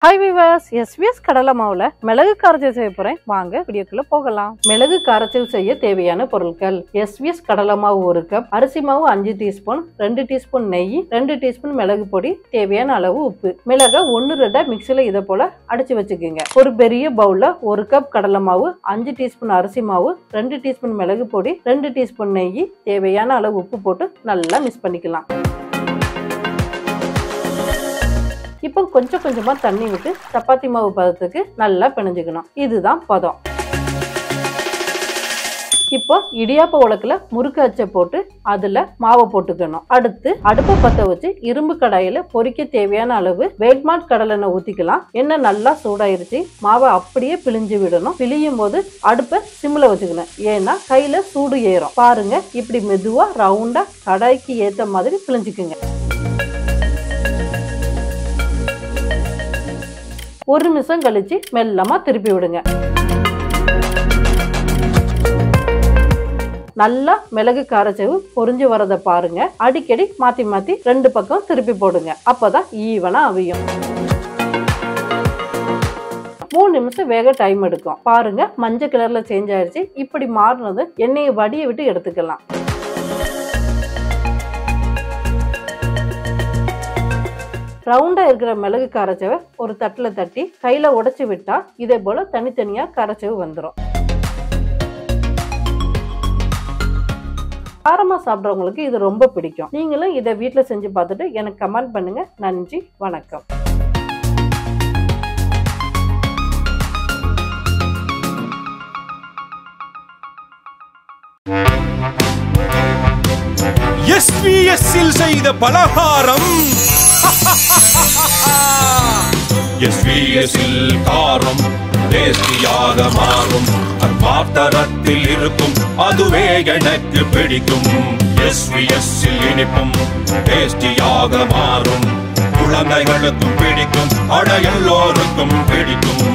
Hi viewers, SBS கடலை மாவுல மிளகு காரச்சல் செய்ய போறேன். வாங்க வீடியோக்குள்ள போகலாம். மிளகு காரச்சல் செய்ய தேவையான பொருட்கள்: SBS கடலை மாவு 1 கப், அரிசி மாவு 5 டீஸ்பூன், 2 டீஸ்பூன் நெய், 2 டீஸ்பூன் மிளகு பொடி, தேவையான அளவு உப்பு. மிளகை 1-2 மிக்ஸில இத போல அடிச்சு வச்சுக்கோங்க. ஒரு பெரிய பவுல்ல 1 கப் கடலை மாவு, 5 டீஸ்பூன் அரிசி மாவு, 2 டீஸ்பூன் மிளகு பொடி, 2 டீஸ்பூன் நெய், தேவையான அளவு உப்பு போட்டு நல்லா மிக்ஸ் பண்ணிக்கலாம். இப்போ கொஞ்சம் கொஞ்சமா தண்ணி விட்டு சப்பாத்தி மாவு பதத்துக்கு நல்லா பிணைஞ்சுக்கணும். இதுதான் பதம். இப்போ இடியாப்ப உலக்குல முறுக்கு அச்சை போட்டு அதுல மாவை போட்டுக்கணும். அடுத்து அடுப்பை பத்த வச்சு இரும்பு கடாயில பொரிக்க தேவையான அளவு வேட்மாட் கடலெண்ணெய் ஊத்திக்கலாம். எண்ணெய் நல்லா சூடாயிருச்சு. மாவை அப்படியே பிழிஞ்சு விடணும். பிழியும் போது அடுப்பை சிம்ல வச்சுக்கணும். ஏன்னா கையில சூடு ஏறும். பாருங்க, இப்படி மெதுவா ரவுண்டா கடாய்க்கு ஏத்த மாதிரி பிழிஞ்சுக்குங்க. ஒரு நிமிஷம் கழிச்சு மெல்லமா திருப்பி விடுங்க. நல்லா மிளகு காரச்சவு பொரிஞ்சு வரத பாருங்க. அடிக்கடி மாத்தி மாத்தி 2 பக்கம் திருப்பி போடுங்க. அப்பதான் ஈவனா அவியும். 3 நிமிஷம் வேக டைம் எடுக்கும். பாருங்க, மஞ்சள் கலர்ல சேஞ்ச் ஆயிடுச்சு. இப்படி மாறினது எண்ணெயை வடிய விட்டு எடுத்துக்கலாம். ரவுண்டா இருக்கிற மிளகு காரச்சவை ஒரு தட்டுல தட்டி கையில உடைச்சு விட்டா இதே போல தனித்தனியா காரச்சவு வந்துடும். காரமா சாப்பிட்றவங்களுக்கு இது ரொம்ப பிடிக்கும். நீங்களும் இதை வீட்டுல செஞ்சு பார்த்துட்டு எனக்கு கமெண்ட் பண்ணுங்க. நன்றி, வணக்கம். SBS இல் செய்த பலகாரம் SBS இல் காரம் டேஸ்டியாக மாறும். அர்மாத்தரத்தில் இருக்கும், அதுவே எனக்கு பிடிக்கும். SBS இல் இனிப்பும் டேஸ்டியாக மாறும். குழந்தைகளுக்கும் பிடிக்கும், அட எல்லோருக்கும் பிடிக்கும்.